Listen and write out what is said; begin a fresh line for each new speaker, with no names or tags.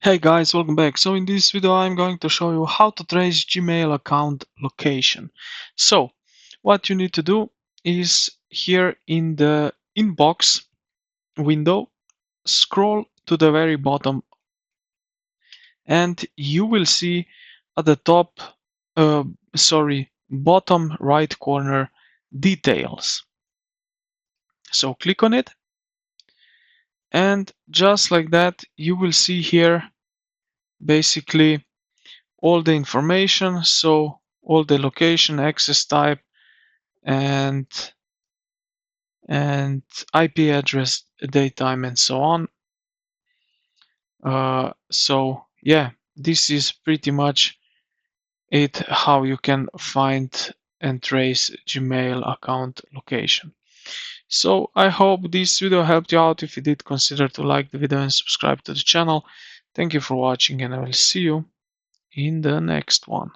Hey guys, welcome back. So in this video I'm going to show you how to trace Gmail account location. So what you need to do is here in the inbox window, scroll to the very bottom and you will see at the top, bottom right corner details. So click on it and just like that you will see here basically all the information, so all the location, access type, and and IP address, date time, and so on. So yeah, this is pretty much it. How you can find and trace Gmail account location. So I hope this video helped you out. If you did, consider to like the video and subscribe to the channel. Thank you for watching, and I will see you in the next one.